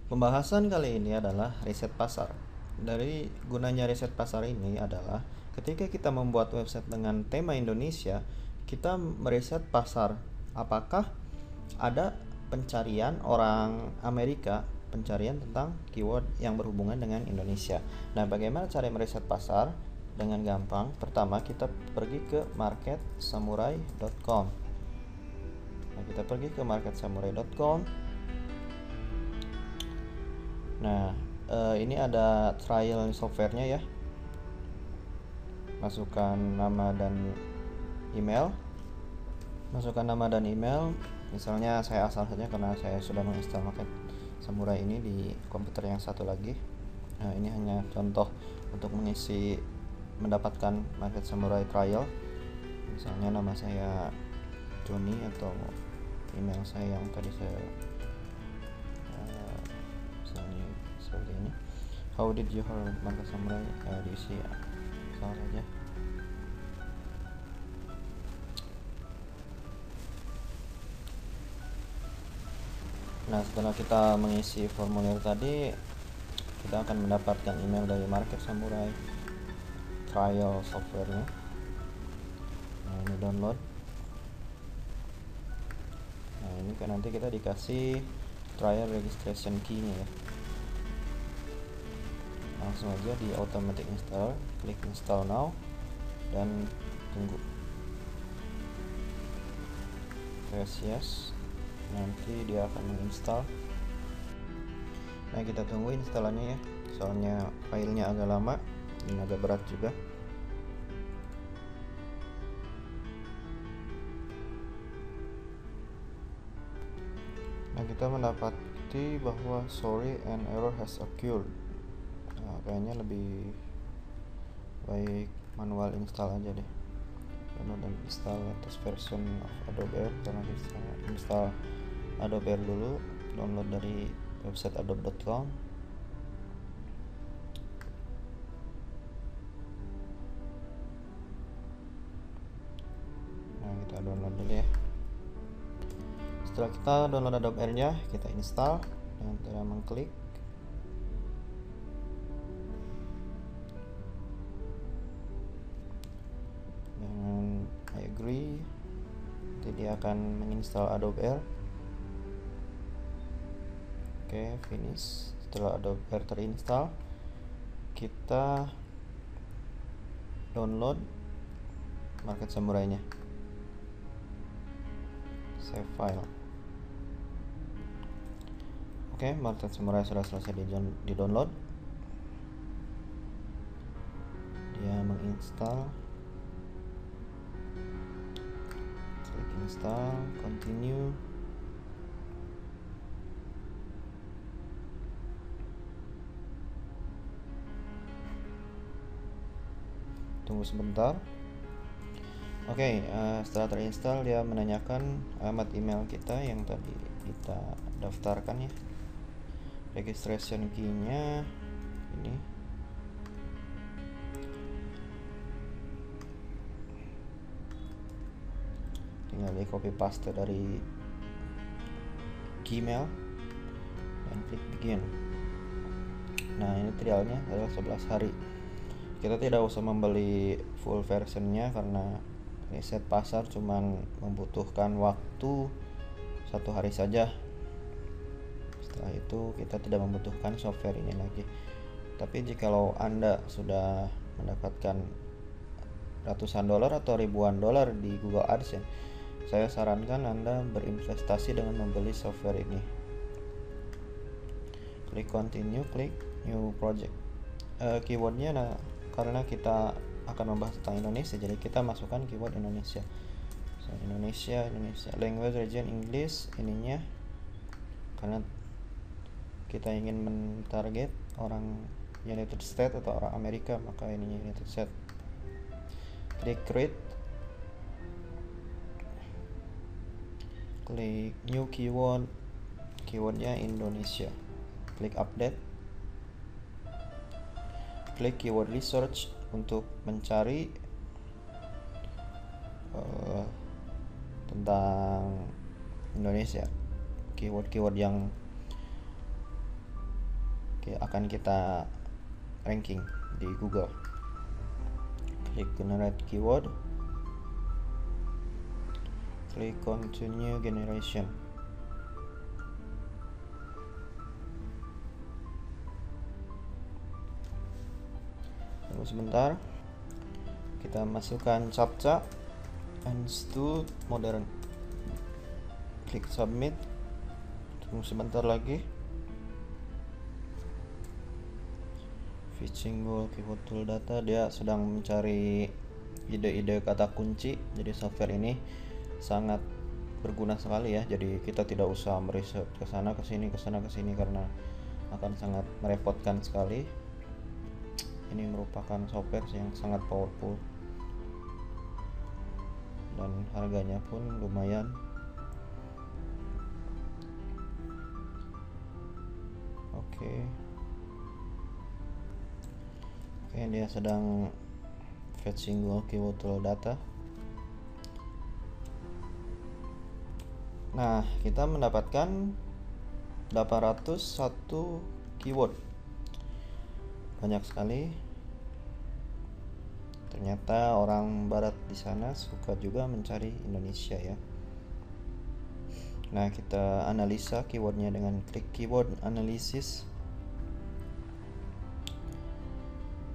Pembahasan kali ini adalah riset pasar. Dari gunanya riset pasar ini adalah ketika kita membuat website dengan tema Indonesia, kita meriset pasar. Apakah ada pencarian orang Amerika, pencarian tentang keyword yang berhubungan dengan Indonesia. Nah, bagaimana cara meriset pasar? Dengan gampang. Pertama, kita pergi ke marketsamurai.com. Nah, kita pergi ke marketsamurai.com. Nah, ini ada trial softwarenya ya. Masukkan nama dan email. Misalnya saya asal saja karena saya sudah menginstal Market Samurai ini di komputer yang satu lagi. Nah, ini hanya contoh untuk mendapatkan Market Samurai trial. Misalnya nama saya Joni atau email saya yang tadi saya misalnya seperti ini. How did you heard Market Samurai? Diisi salah saja. Nah, setelah kita mengisi formulir tadi, kita akan mendapatkan email dari Market Samurai trial softwarenya. Nah, ini download. Nah, ini kan nanti kita dikasih trial registration key-nya ya. Langsung aja di automatic install, klik install now dan tunggu. Press yes. Nanti dia akan menginstal. Nah, kita tunggu instalannya ya, soalnya filenya agak lama dan agak berat juga. Nah, kita mendapati bahwa sorry an error has occurred. Nah, kayaknya lebih baik manual install aja deh. Download dan install latest version of Adobe Air. Karena kita install Adobe Air dulu, download dari website adobe.com. Nah, kita download dulu ya. Setelah kita download Adobe Air-nya, kita install dengan cara mengklik. Dengan I agree, nanti dia akan menginstal Adobe Air. Oke, finish. Setelah Adobe Air terinstall, kita download Market Samurai-nya. Save file. Oke, Market Samurai sudah selesai di download. Dia menginstal. Klik install, continue. Tunggu sebentar. Oke, setelah terinstall dia menanyakan alamat email kita yang tadi kita daftarkan ya. Registration key-nya ini. Tinggal di copy paste dari Gmail dan klik begin. Nah, ini trialnya adalah 11 hari. Kita tidak usah membeli full versionnya karena riset pasar cuman membutuhkan waktu 1 hari saja. Setelah itu kita tidak membutuhkan software ini lagi. Tapi jikalau Anda sudah mendapatkan ratusan dolar atau ribuan dolar di Google AdSense, saya sarankan Anda berinvestasi dengan membeli software ini. Klik continue, klik new project. Keywordnya karena kita akan membahas tentang Indonesia, jadi kita masukkan keyword Indonesia. So, Indonesia, language region English ininya, karena kita ingin mentarget orang United States atau orang Amerika, maka ininya United States. Klik create, klik new keyword, keywordnya Indonesia. Klik update, klik keyword research untuk mencari tentang Indonesia, keyword-keyword yang akan kita ranking di Google. Klik generate keyword, klik continue generation. Tunggu sebentar, kita masukkan captcha and to modern, klik submit. Tunggu sebentar lagi. Fetching Google Keyword Tool Data, dia sedang mencari ide-ide kata kunci. Jadi software ini sangat berguna sekali ya. Jadi kita tidak usah meriset ke sana ke sini karena akan sangat merepotkan sekali. Ini merupakan software yang sangat powerful dan harganya pun lumayan. Oke, dia sedang fetching Google Keyword Tool Data. Nah, kita mendapatkan 801 keyword. Banyak sekali. Ternyata orang barat di sana suka juga mencari Indonesia ya. Nah, kita analisa keywordnya dengan klik keyword analysis.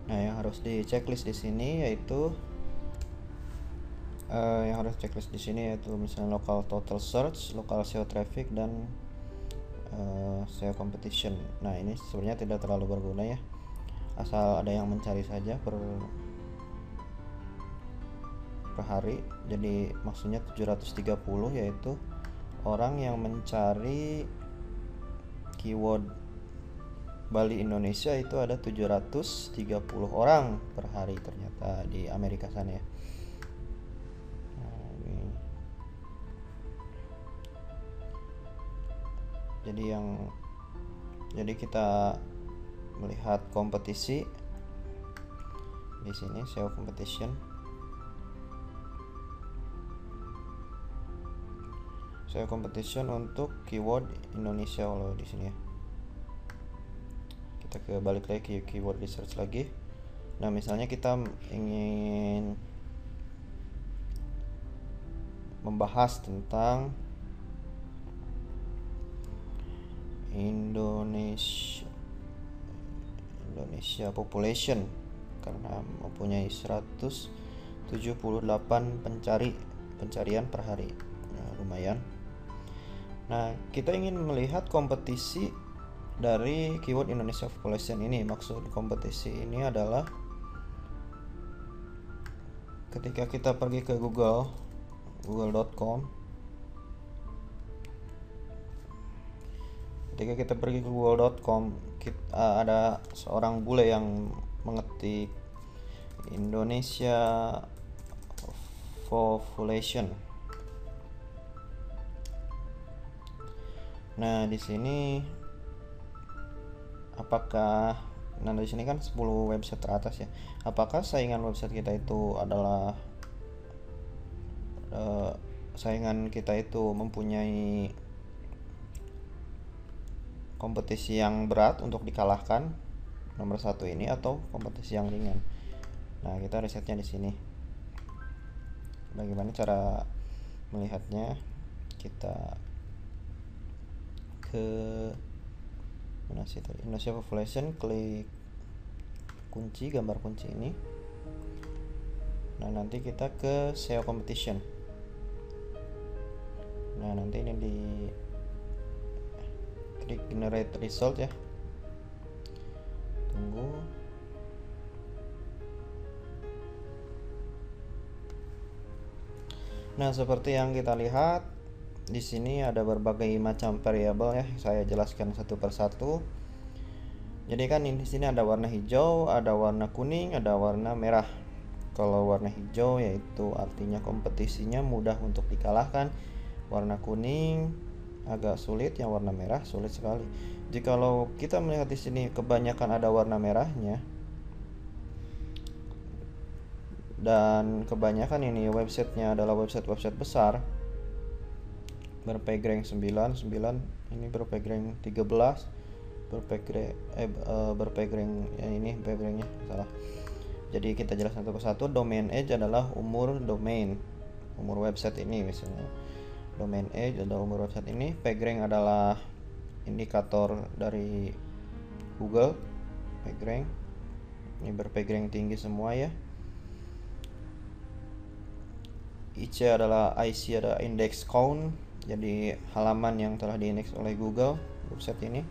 Nah, yang harus di checklist di sini yaitu misalnya local total search, local SEO traffic, dan SEO competition. Nah, ini sebenarnya tidak terlalu berguna ya, asal ada yang mencari saja per hari. Jadi maksudnya 730, yaitu orang yang mencari keyword Bali Indonesia itu ada 730 orang per hari ternyata di Amerika sana ya. Jadi kita melihat kompetisi di sini, SEO competition. SEO competition untuk keyword Indonesia kalau di sini ya. Kita balik lagi ke keyword research lagi. Nah, misalnya kita ingin membahas tentang Indonesia population karena mempunyai 178 pencarian per hari. Nah, lumayan. Nah, kita ingin melihat kompetisi dari keyword Indonesia population ini. Maksud kompetisi ini adalah ketika kita pergi ke google.com. Ketika kita pergi ke google.com, ada seorang bule yang mengetik Indonesia population. Nah, di sini di sini kan 10 website teratas ya. Apakah saingan website kita itu adalah saingan kita itu mempunyai kompetisi yang berat untuk dikalahkan nomor satu ini atau kompetisi yang ringan? Nah, kita risetnya di sini. Bagaimana cara melihatnya? Kita ke mana sih tadi? Indonesia population, klik kunci, gambar kunci ini. Nah, nanti kita ke SEO competition. Nah, nanti ini di klik generate result ya. Tunggu. Nah, seperti yang kita lihat di sini ada berbagai macam variabel ya. Saya jelaskan satu persatu. Jadi kan di sini ada warna hijau, ada warna kuning, ada warna merah. Kalau warna hijau yaitu artinya kompetisinya mudah untuk dikalahkan. Warna kuning agak sulit, yang warna merah sulit sekali. Jikalau kita melihat di sini kebanyakan ada warna merahnya dan kebanyakan ini websitenya adalah website besar, berpage rank 9, ini berpage rank 13, berpage rank ini page ranknya salah. Jadi kita jelas satu persatu. Domain age adalah umur domain, umur website ini misalnya. Domain age adalah umur website ini. Page rank adalah indikator dari Google. Page rank ini berpage rank tinggi semua ya. IC adalah index count, jadi halaman yang telah diindeks oleh Google website ini.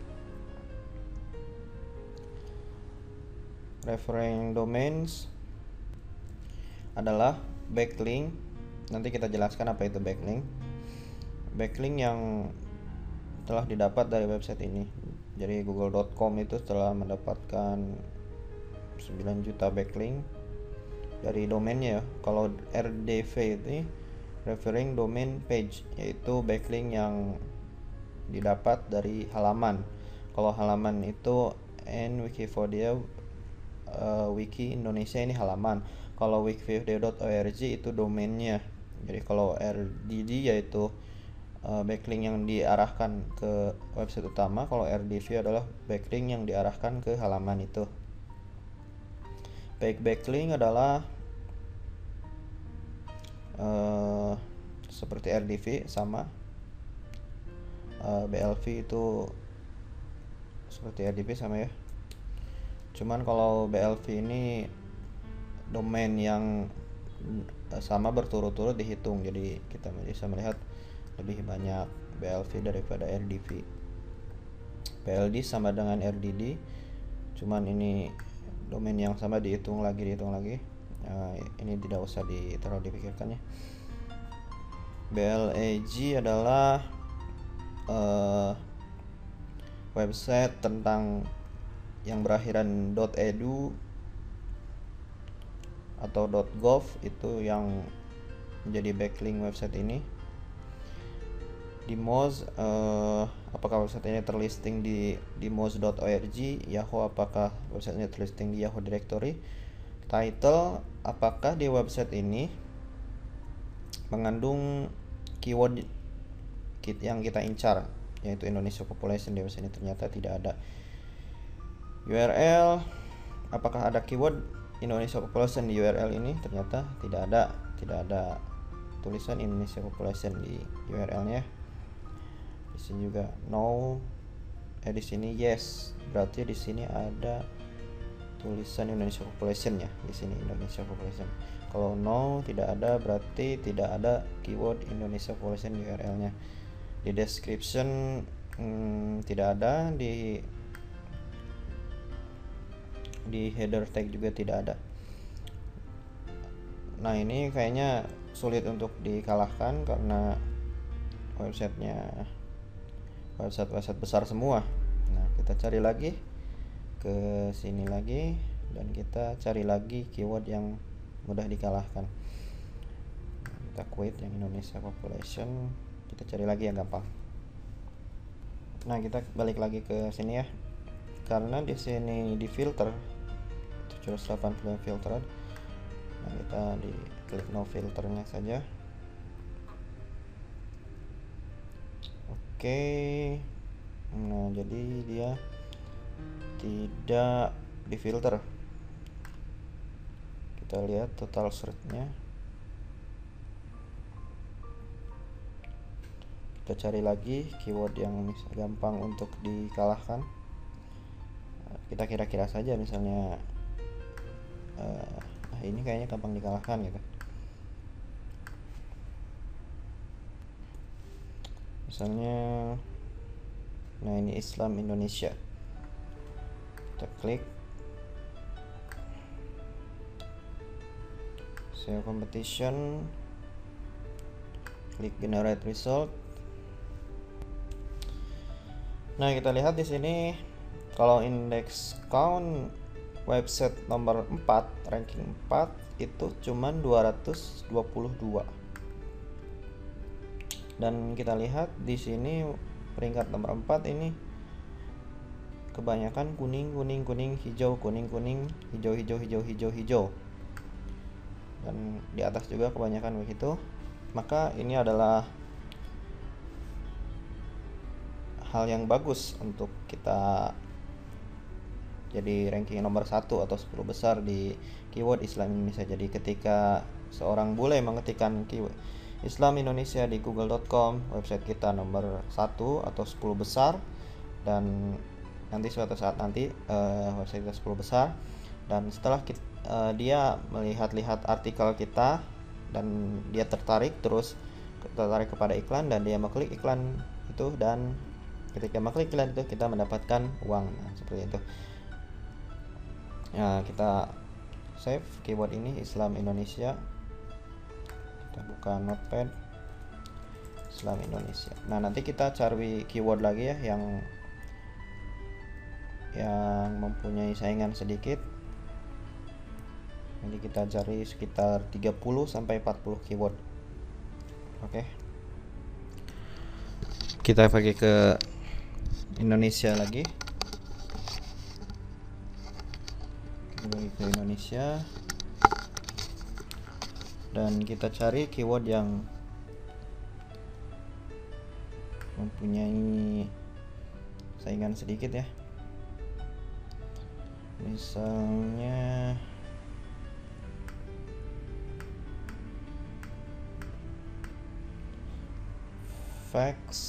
Referring domains adalah backlink. Nanti kita jelaskan apa itu backlink. Backlink yang telah didapat dari website ini. Jadi google.com itu telah mendapatkan 9 juta backlink dari domainnya. Kalau RDV itu referring domain page, yaitu backlink yang didapat dari halaman. Kalau halaman itu Wikipedia, Wiki Indonesia ini halaman. Kalau wikipedia.org itu domainnya. Jadi kalau RDD yaitu backlink yang diarahkan ke website utama. Kalau RDV adalah backlink yang diarahkan ke halaman itu. Backlink adalah seperti RDV sama, BLV itu seperti RDV sama ya. Cuman kalau BLV ini domain yang sama berturut-turut dihitung, jadi kita bisa melihat lebih banyak BLV daripada RDV. BLD sama dengan RDD, cuman ini domain yang sama dihitung lagi. Ini tidak usah terlalu dipikirkan ya. BLAG adalah website tentang yang berakhiran .edu atau .gov, itu yang menjadi backlink website ini. Di Moz, apakah website ini terlisting di moz.org. Yahoo, apakah website ini terlisting di Yahoo Directory. Title, apakah di website ini mengandung keyword yang kita incar, yaitu Indonesia population. Di website ini ternyata tidak ada. URL, apakah ada keyword Indonesia population di URL ini? Ternyata tidak ada tulisan Indonesia population di URL-nya. Di sini juga no, di sini yes, berarti di sini ada tulisan Indonesia population ya. Di sini Indonesia population. Kalau no, tidak ada, berarti tidak ada keyword Indonesia population di URL-nya. Di description tidak ada, di header tag juga tidak ada. Nah, ini kayaknya sulit untuk dikalahkan karena website besar semua. Nah, kita cari lagi ke sini lagi dan kita cari lagi keyword yang mudah dikalahkan. Kita quit yang Indonesia population, kita cari lagi yang gampang. Nah, kita balik lagi ke sini ya. Karena di sini di filter 780 filteran. Nah, kita di klik no filternya saja. Oke. Nah, jadi dia tidak difilter. Kita lihat total search-nya. Kita cari lagi keyword yang gampang untuk dikalahkan. Kita kira-kira saja misalnya ini kayaknya gampang dikalahkan gitu. Misalnya, nah ini Islam Indonesia. Kita klik SEO competition, klik generate result. Nah, kita lihat di sini kalau index count website nomor 4, ranking 4 itu cuman 222. Dan kita lihat di sini peringkat nomor 4 ini kebanyakan kuning, hijau, hijau. Dan di atas juga kebanyakan begitu. Maka ini adalah hal yang bagus untuk kita jadi ranking nomor 1 atau 10 besar di keyword Islam Indonesia. Jadi ketika seorang bule mengetikkan keyword Islam Indonesia di google.com, website kita nomor 1 atau 10 besar, dan nanti suatu saat nanti website kita 10 besar, dan setelah dia melihat-lihat artikel kita dan dia tertarik kepada iklan, dan dia mengklik iklan itu, dan ketika mengklik iklan itu kita mendapatkan uang. Nah, seperti itu. Nah, kita save keyword ini Islam Indonesia, kita buka notepad Islam Indonesia. Nah, nanti kita cari keyword lagi ya yang mempunyai saingan sedikit. Jadi kita cari sekitar 30 sampai 40 keyword. Oke. Kita pergi ke Indonesia lagi. Pergi ke Indonesia. Dan kita cari keyword yang mempunyai saingan sedikit ya. Misalnya facts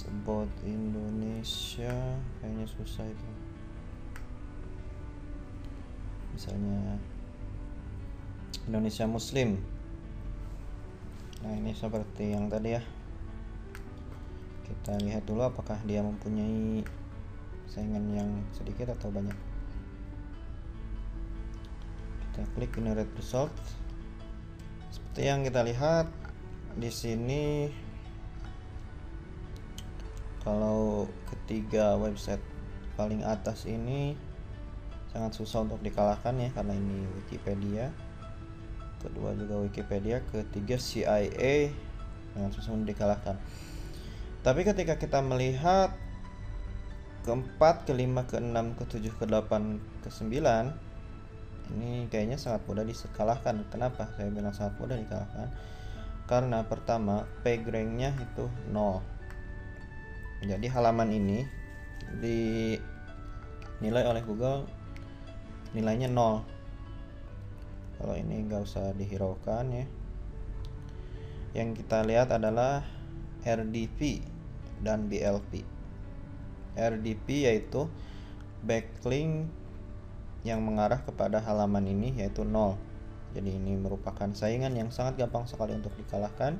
about Indonesia, kayaknya susah itu. Misalnya Indonesia Muslim. Nah, ini seperti yang tadi ya. Kita lihat dulu apakah dia mempunyai saingan yang sedikit atau banyak. Kita klik generate result. Seperti yang kita lihat di sini, kalau ketiga website paling atas ini sangat susah untuk dikalahkan ya, karena ini Wikipedia, kedua juga Wikipedia, ketiga CIA, sangat susah untuk dikalahkan. Tapi ketika kita melihat keempat, kelima, keenam, ketujuh, ke-8, ke-9, ini kayaknya sangat mudah dikalahkan. Kenapa saya bilang sangat mudah dikalahkan? Karena pertama, page rank-nya itu 0. Jadi halaman ini dinilai oleh Google nilainya 0. Kalau ini nggak usah dihiraukan ya. Yang kita lihat adalah RDP dan BLP. RDP yaitu backlink yang mengarah kepada halaman ini yaitu 0. Jadi ini merupakan saingan yang sangat gampang sekali untuk dikalahkan,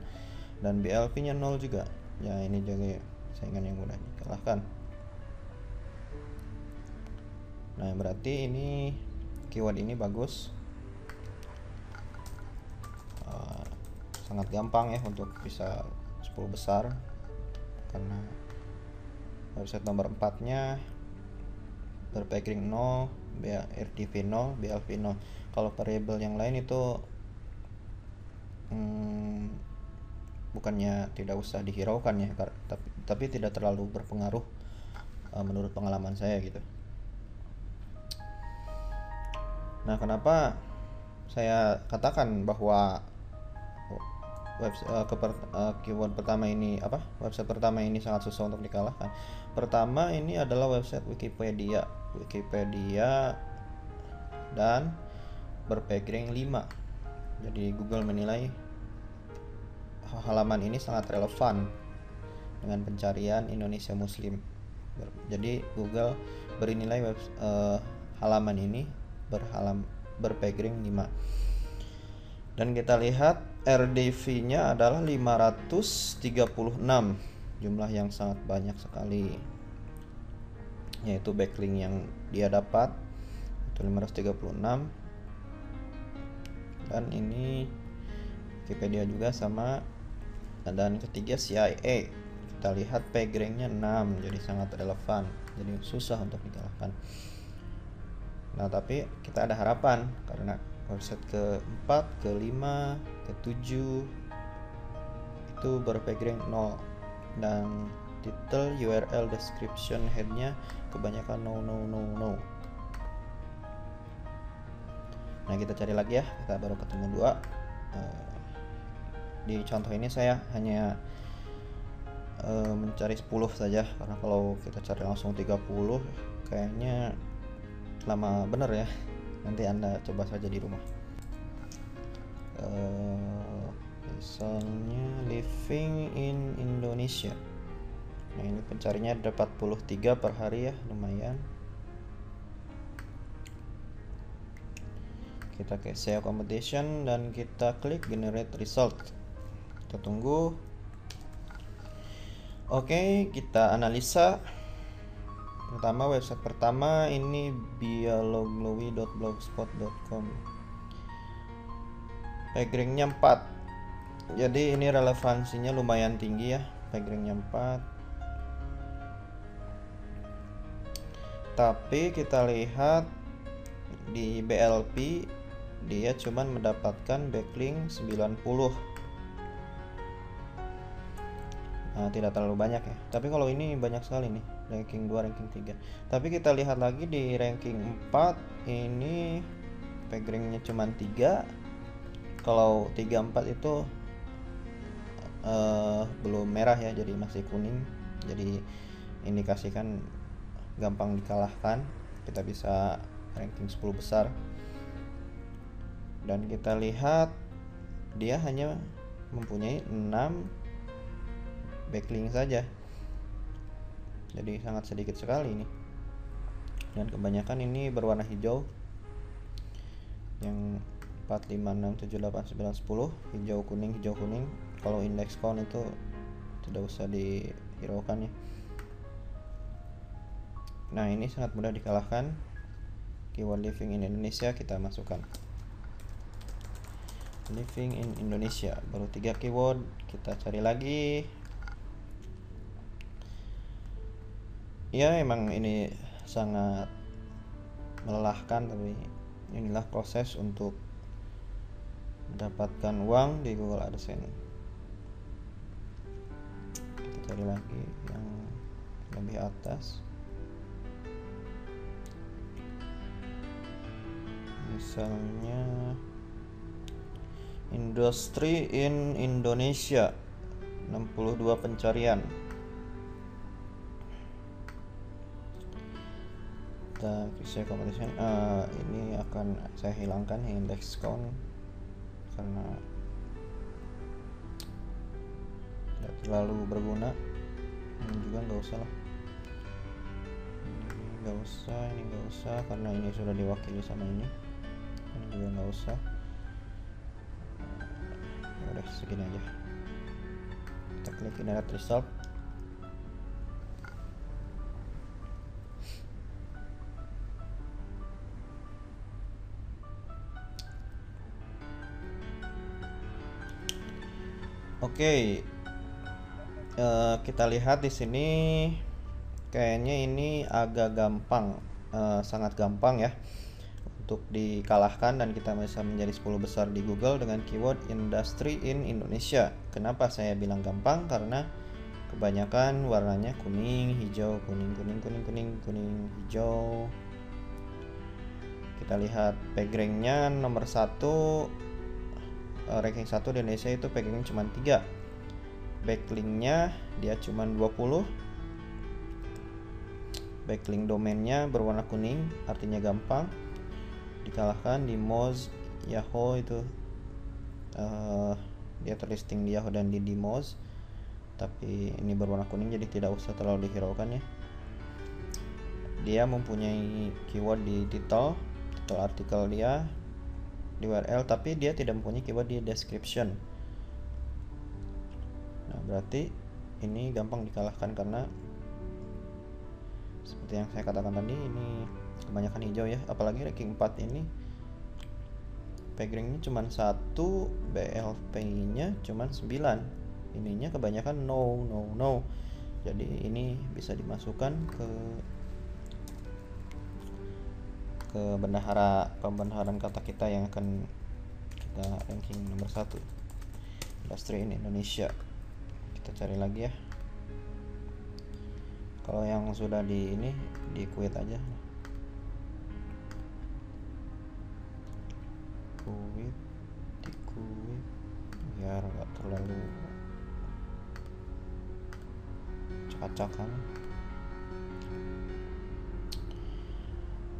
dan BLP-nya 0 juga. Ya, ini juga saingan yang mudah dikalahkan. Nah, berarti ini keyword ini bagus. Sangat gampang ya untuk bisa 10 besar, karena website nomor 4-nya berbacklink 0, RDP 0, BLP 0. Kalau variabel yang lain itu bukannya tidak usah dihiraukan ya, tapi tidak terlalu berpengaruh menurut pengalaman saya gitu. Nah, kenapa saya katakan bahwa keyword pertama ini website pertama ini sangat susah untuk dikalahkan? Pertama, ini adalah website Wikipedia dan berbacklink 5. Jadi Google menilai halaman ini sangat relevan dengan pencarian Indonesia Muslim. Jadi Google beri nilai halaman ini berbacklink 5. Dan kita lihat RDV-nya adalah 536, jumlah yang sangat banyak sekali, yaitu backlink yang dia dapat itu 536. Dan ini Wikipedia juga sama. Dan ketiga CIA, kita lihat page rank-nya 6, jadi sangat relevan, jadi susah untuk dikalahkan. Nah, tapi kita ada harapan karena website ke-4, ke-5, ke-7 itu berbacklink 0, dan title, URL, description, head-nya kebanyakan no. Nah, kita cari lagi ya, kita baru ketemu 2. Di contoh ini saya hanya mencari 10 saja, karena kalau kita cari langsung 30 kayaknya lama bener ya. Nanti Anda coba saja di rumah. Misalnya living in Indonesia. Nah, ini pencarinya ada 43 per hari ya, lumayan. Kita ke SEO competition dan kita klik generate result. Kita tunggu. Oke, kita analisa. Pertama, website pertama ini biologlowy.blogspot.com. Pagranknya 4. Jadi ini relevansinya lumayan tinggi ya, pagranknya 4. Tapi kita lihat di BLP dia cuman mendapatkan backlink 90. Nah, tidak terlalu banyak ya. Tapi kalau ini banyak sekali nih, ranking 2, ranking 3. Tapi kita lihat lagi di ranking 4 ini pagranknya cuman 3. Kalau 3 4 itu belum merah ya, jadi masih kuning. Jadi indikasikan gampang dikalahkan. Kita bisa ranking 10 besar. Dan kita lihat dia hanya mempunyai 6 backlink saja, jadi sangat sedikit sekali ini. Dan kebanyakan ini berwarna hijau, yang 4, 5, 6, 7, 8, 9, 10 hijau kuning. Kalau index count itu tidak usah dihiraukan ya. Nah, ini sangat mudah dikalahkan. Keyword living in Indonesia kita masukkan. Living in Indonesia, baru 3 keyword. Kita cari lagi. Ya, emang ini sangat melelahkan, tapi inilah proses untuk mendapatkan uang di Google AdSense. Kita cari lagi yang lebih atas. Misalnya industri in Indonesia, 62 pencarian. Kita klik competition. Ini akan saya hilangkan index count karena tidak terlalu berguna. Ini juga nggak usah lah. Ini nggak usah karena ini sudah diwakili sama ini. Ini juga nggak usah. Udah segini aja. Kita klik generate result. Oke, kita lihat di sini kayaknya ini agak gampang, sangat gampang ya untuk dikalahkan, dan kita bisa menjadi 10 besar di Google dengan keyword industry in Indonesia. Kenapa saya bilang gampang? Karena kebanyakan warnanya kuning, hijau, kuning, hijau. Kita lihat pagranknya nomor 1, ranking 1 di Indonesia itu pagranknya cuma 3. Backlinknya dia cuma 20. Backlink domainnya berwarna kuning, artinya gampang dikalahkan. Di Moz, Yahoo itu dia terlisting di Yahoo dan di Moz, tapi ini berwarna kuning jadi tidak usah terlalu dihiraukan ya. Dia mempunyai keyword di title artikel dia, di URL, tapi dia tidak mempunyai keyword di description. Nah, berarti ini gampang dikalahkan karena seperti yang saya katakan tadi, ini kebanyakan hijau ya. Apalagi ranking 4 ini pagranknya cuma 1, BLP nya cuma 9. Ininya kebanyakan no. Jadi ini bisa dimasukkan ke pembendaharaan kata kita yang akan kita ranking nomor 1, industri in Indonesia. Kita cari lagi ya. Kalau yang sudah di quit aja, di quit biar nggak terlalu kacak kan.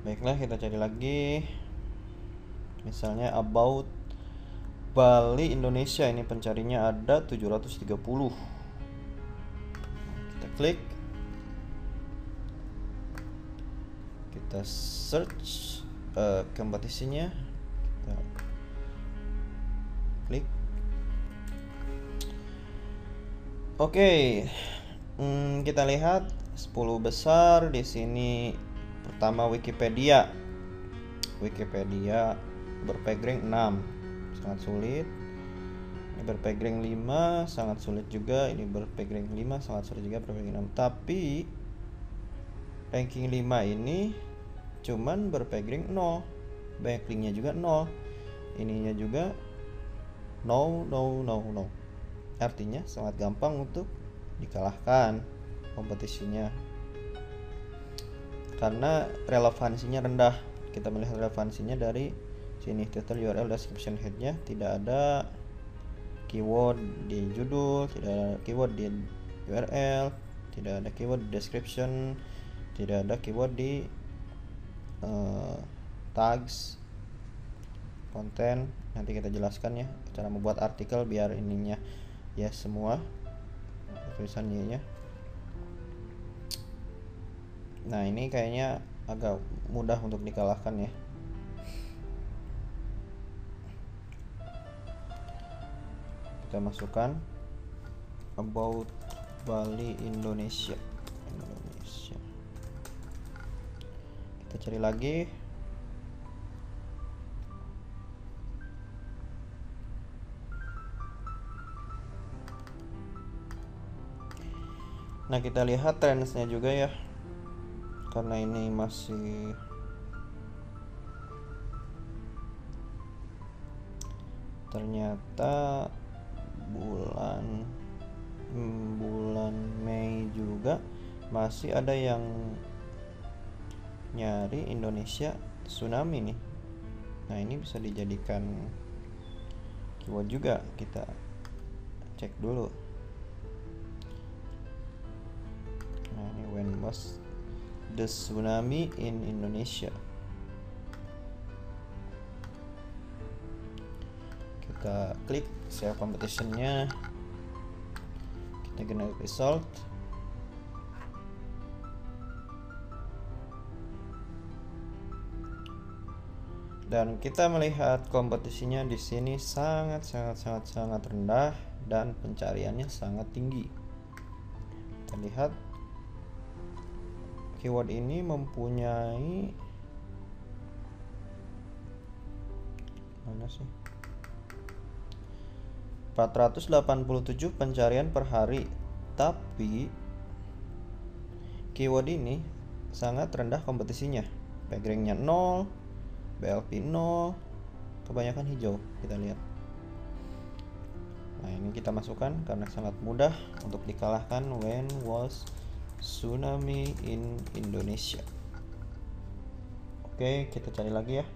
Baiklah, kita cari lagi. Misalnya about Bali Indonesia, ini pencarinya ada 730. Kita klik, kita search kompetisinya, kita klik. Oke, kita lihat 10 besar di sini. Pertama Wikipedia berpegging 6, sangat sulit. Ini berpegging 5, sangat sulit juga. Ini berpegging 5, sangat sulit juga. Berpegging 6, tapi ranking 5 ini cuman berpegging 0, backlinknya juga 0, ininya juga no. Artinya sangat gampang untuk dikalahkan kompetisinya karena relevansinya rendah. Kita melihat relevansinya dari sini, title, URL, description, headnya tidak ada keyword di judul, tidak ada keyword di URL, tidak ada keyword di description, tidak ada keyword di tags, konten. Nanti kita jelaskan ya cara membuat artikel biar ininya ya semua tulisan Y-nya. Nah, ini kayaknya agak mudah untuk dikalahkan ya. Kita masukkan about Bali Indonesia. Kita cari lagi. Nah, kita lihat trendsnya juga ya, karena ini masih ternyata bulan Mei juga masih ada yang nyari Indonesia tsunami nih. Nah, ini bisa dijadikan keyword juga. Kita cek dulu. Nah, ini when was the tsunami in Indonesia. Kita klik save competitionnya, kita generate result. Dan kita melihat kompetisinya di sini sangat rendah dan pencariannya sangat tinggi. Kita lihat keyword ini mempunyai mana sih? 487 pencarian per hari. Tapi keyword ini sangat rendah kompetisinya. Backlinknya 0, BLP 0, kebanyakan hijau. Kita lihat. Nah, ini kita masukkan karena sangat mudah untuk dikalahkan. When was tsunami in Indonesia. Oke, kita cari lagi ya.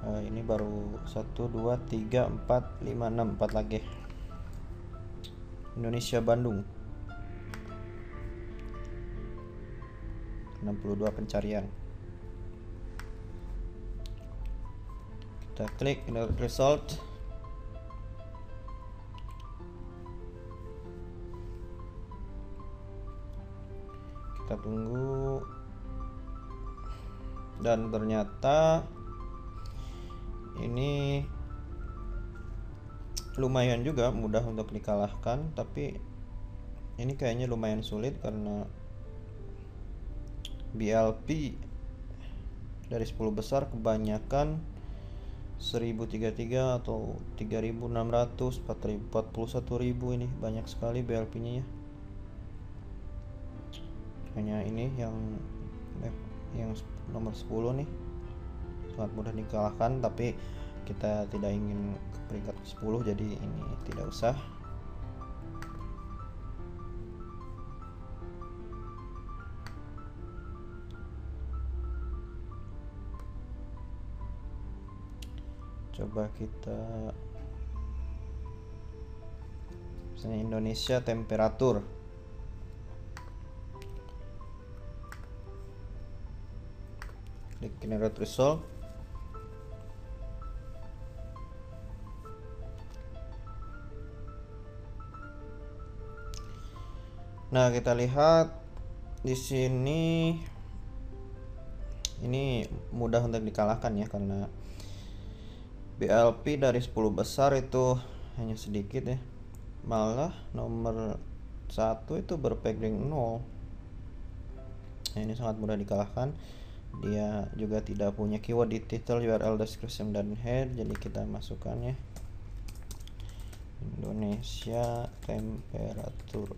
Ini baru 1, 2, 3, 4, 5, 6, 4 lagi. Indonesia Bandung, 62 pencarian. Kita klik result. Kita tunggu. Dan ternyata ini lumayan juga mudah untuk dikalahkan, tapi ini kayaknya lumayan sulit karena BLP dari 10 besar kebanyakan 1033 atau 3600, 41.000. Ini banyak sekali BLP nya ya. Hanya ini yang nomor 10 nih sangat mudah dikalahkan, tapi kita tidak ingin ke peringkat 10, jadi ini tidak usah. Coba kita misalnya Indonesia temperatur. Klik generate result. Nah, kita lihat di sini ini mudah untuk dikalahkan ya, karena BLP dari 10 besar itu hanya sedikit ya. Malah nomor 1 itu berpegging 0. Nah, ini sangat mudah dikalahkan. Dia juga tidak punya keyword di title, URL, description, dan head. Jadi kita masukkan ya Indonesia temperatur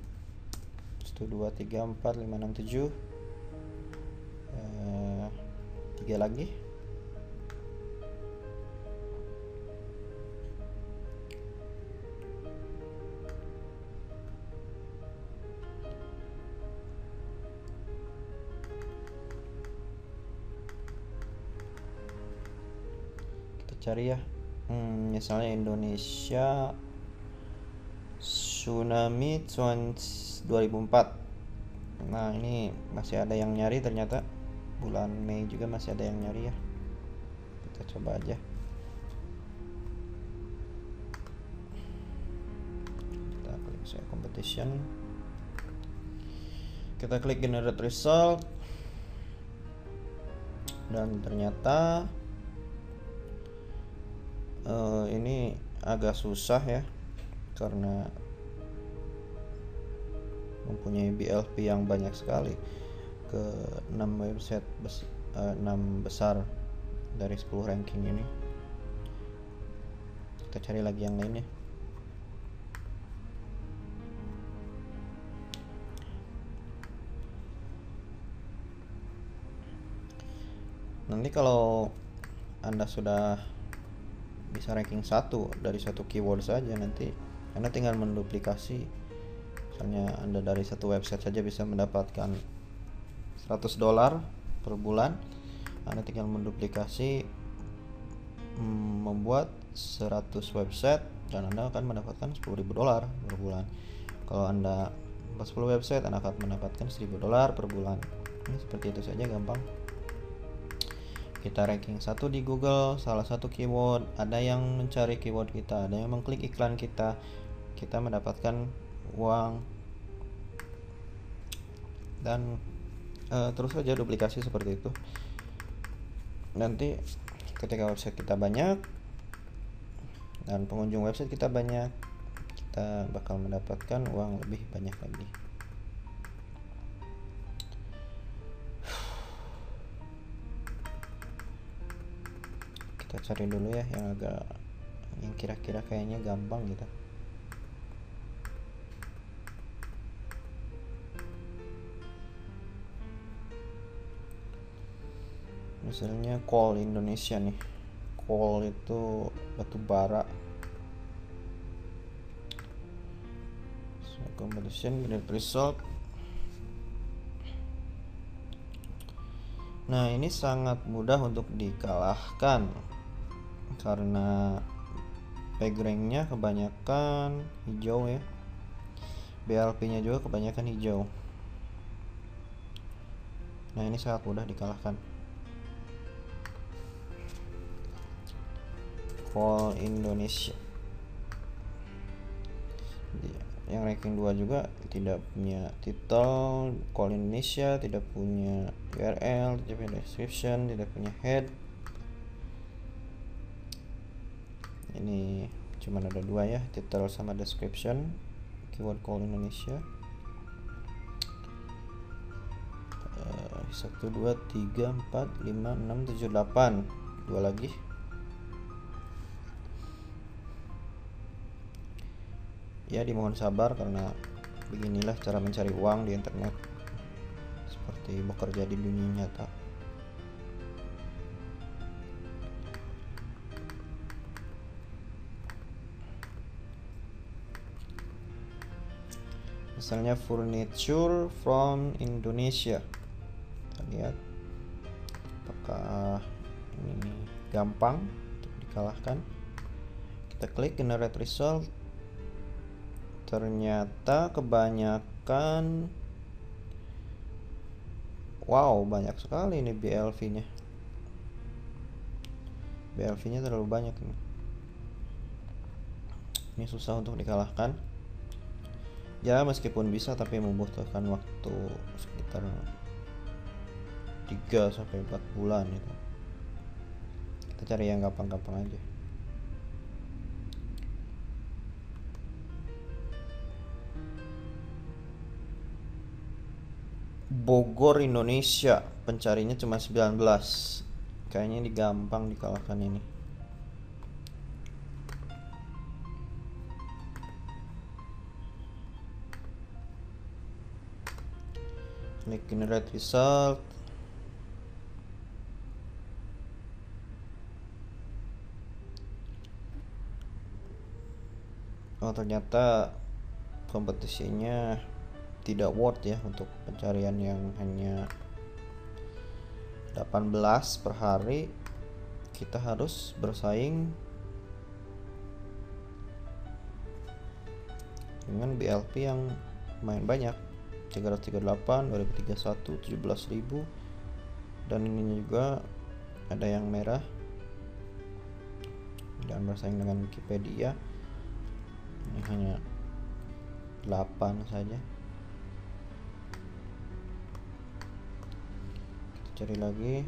1 2 3 4 5 6 7 3 lagi. Kita cari ya, misalnya Indonesia tsunami 2004. Nah, ini masih ada yang nyari ternyata. Bulan Mei juga masih ada yang nyari ya. Kita coba aja. Kita klik saya competition. Kita klik generate result. Dan ternyata ini agak susah ya, karena mempunyai BLP yang banyak sekali, ke 6 website 6 besar dari 10 ranking ini. Kita cari lagi yang lainnya. Nanti kalau Anda sudah bisa ranking 1 dari satu keyword saja, nanti Anda tinggal menduplikasi. Misalnya Anda dari satu website saja bisa mendapatkan $100 per bulan. Anda tinggal menduplikasi, membuat 100 website, dan Anda akan mendapatkan $10.000 per bulan. Kalau Anda membuat 10 website, Anda akan mendapatkan $1.000 per bulan. Ini seperti itu saja, gampang. Kita ranking 1 di Google, salah satu keyword, ada yang mencari keyword kita, ada yang mengklik iklan kita mendapatkan uang, dan terus saja duplikasi seperti itu. Nanti ketika website kita banyak dan pengunjung website kita banyak, kita bakal mendapatkan uang lebih banyak lagi. Kita cari dulu ya yang kira-kira kayaknya gampang gitu. Misalnya Coal Indonesia nih. Coal itu batu bara. Competition, generate result. Nah, ini sangat mudah untuk dikalahkan karena backgroundnya kebanyakan hijau ya, BLP nya juga kebanyakan hijau. Nah, ini sangat mudah dikalahkan. Coal Indonesia yang ranking 2 juga tidak punya title. Coal Indonesia tidak punya URL, tidak punya description, tidak punya head. Ini cuma ada 2 ya, title sama description. Keyword Coal Indonesia 1 2 3 4 5 6 7 8, 2 lagi. Ya, dimohon sabar karena beginilah cara mencari uang di internet, seperti bekerja di dunia nyata. Misalnya furniture from Indonesia. Kita lihat apakah ini gampang untuk dikalahkan. Kita klik generate result. Ternyata kebanyakan, wow, banyak sekali ini BLV-nya. BLV-nya terlalu banyak ini. Ini susah untuk dikalahkan. Ya, meskipun bisa tapi membutuhkan waktu sekitar 3-4 bulan itu. Kita cari yang gampang-gampang aja. Bogor, Indonesia, pencarinya cuma 19. Kayaknya ini gampang dikalahkan ini. Klik generate result. Oh, ternyata kompetisinya tidak worth ya untuk pencarian yang hanya 18 per hari. Kita harus bersaing dengan BLP yang lumayan banyak, 338, 2031, 17.000, dan ini juga ada yang merah. Dan bersaing dengan Wikipedia, ini hanya 8 saja. Kita cari lagi.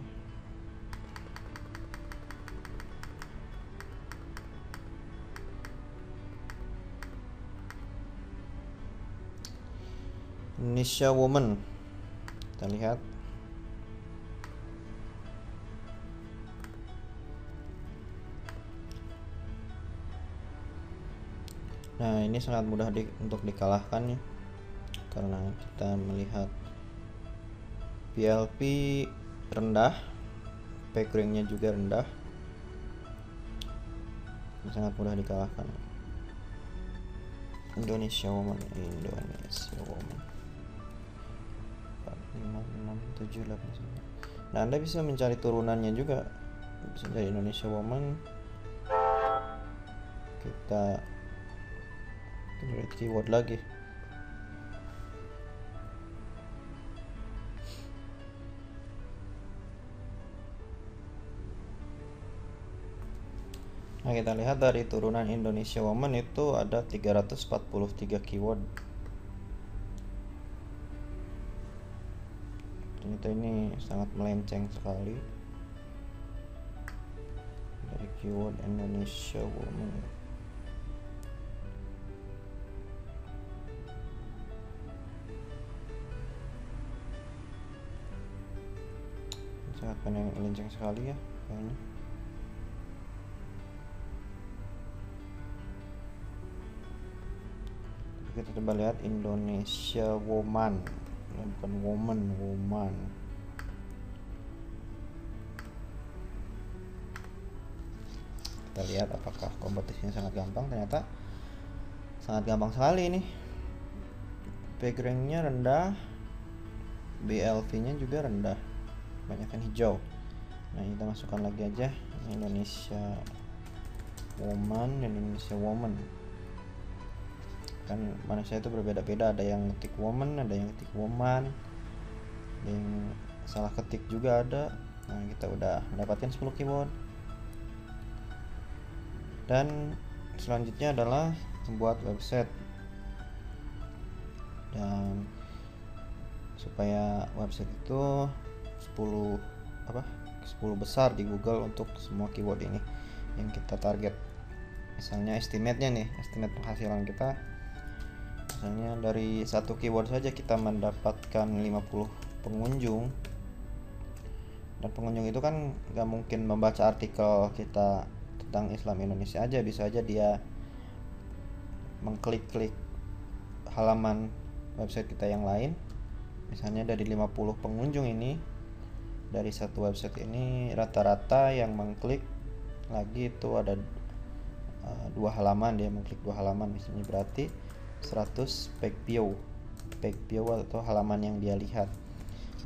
Indonesia Woman, kita lihat. Nah, ini sangat mudah untuk dikalahkan ya, karena kita melihat BLP rendah, page-nya juga rendah. Ini sangat mudah dikalahkan. Indonesia Woman. 5, 6, 7, 8, 9. Nah, Anda bisa mencari turunannya juga, bisa dari Indonesia Woman. Kita generate keyword lagi. Nah, kita lihat dari turunan Indonesia Woman itu ada 343 keyword. Ternyata ini sangat melenceng sekali dari keyword Indonesia Woman. Sangat melenceng sekali ya kayaknya. Kita coba lihat Indonesia Woman, bukan woman. Kita lihat apakah kompetisinya sangat gampang. Ternyata sangat gampang sekali ini. Page rank-nya rendah, BLV-nya juga rendah, banyak yang hijau. Nah, kita masukkan lagi aja Indonesia Woman dan Indonesia Woman. Kan manusia itu berbeda-beda, ada yang ketik woman, ada yang ketik woman, ada yang salah ketik juga ada. Nah, kita udah mendapatkan 10 keyword. Dan selanjutnya adalah membuat website. Dan supaya website itu 10 besar di Google untuk semua keyword ini yang kita target. Misalnya estimate penghasilan kita, misalnya dari satu keyword saja kita mendapatkan 50 pengunjung, dan pengunjung itu kan gak mungkin membaca artikel kita tentang Islam Indonesia aja, bisa aja dia mengklik-klik halaman website kita yang lain. Misalnya dari 50 pengunjung ini, dari satu website ini rata-rata yang mengklik lagi itu ada 2 halaman, dia mengklik 2 halaman, misalnya berarti 100 page view atau halaman yang dia lihat.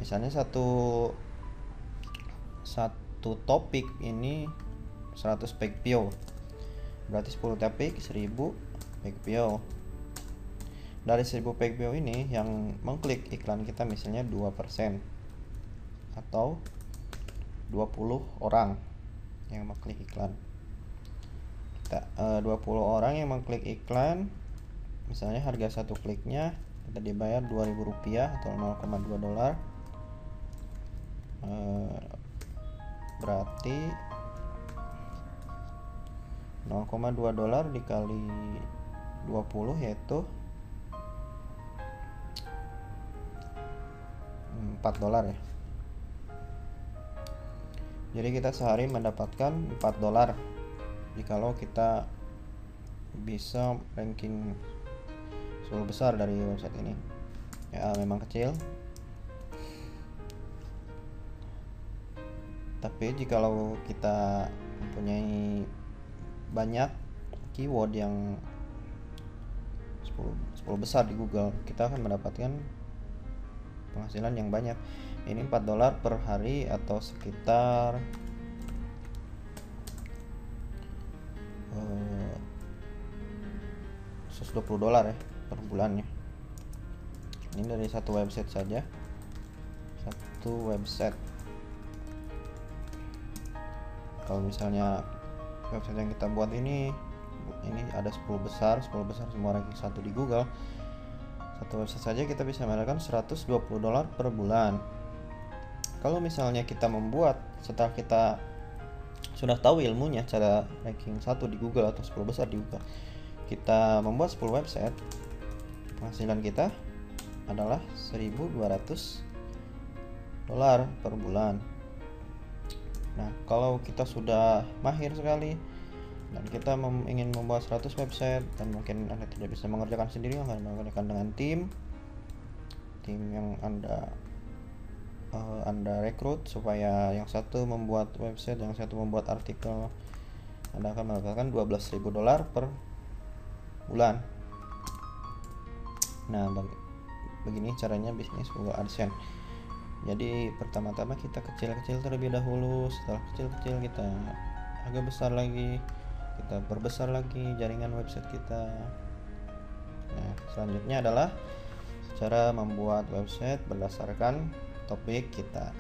Misalnya satu topik ini 100 page view, berarti 10 topik 1000 page view. Dari 1000 page view ini yang mengklik iklan kita misalnya 2% atau 20 orang yang mengklik iklan. Kita 20 orang yang mengklik iklan, misalnya harga satu kliknya kita dibayar Rp2.000 atau $0,2. Berarti $0,2 dikali 20 yaitu $4 ya. Jadi kita sehari mendapatkan $4 jikalau kita bisa ranking 10 besar dari website ini. Ya memang kecil, tapi jikalau kita mempunyai banyak keyword yang 10 besar di Google, kita akan mendapatkan penghasilan yang banyak. Ini $4 per hari atau sekitar $120 ya per bulannya. Ini dari satu website saja, satu website. Kalau misalnya website yang kita buat ini ada 10 besar semua ranking 1 di Google, satu website saja kita bisa mendapatkan $120 per bulan. Kalau misalnya kita membuat, setelah kita sudah tahu ilmunya cara ranking 1 di Google atau 10 besar di Google, kita membuat 10 website, penghasilan kita adalah $1.200 per bulan. Nah, kalau kita sudah mahir sekali dan kita ingin membuat 100 website dan mungkin Anda tidak bisa mengerjakan sendiri, akan mengerjakan dengan tim yang Anda rekrut, supaya yang satu membuat website, yang satu membuat artikel. Anda akan mendapatkan $12.000 per bulan. Nah, begini caranya bisnis Google AdSense. Jadi pertama-tama kita kecil-kecil terlebih dahulu, setelah kecil-kecil kita agak besar lagi, kita perbesar lagi jaringan website kita. Nah, selanjutnya adalah cara membuat website berdasarkan topik kita.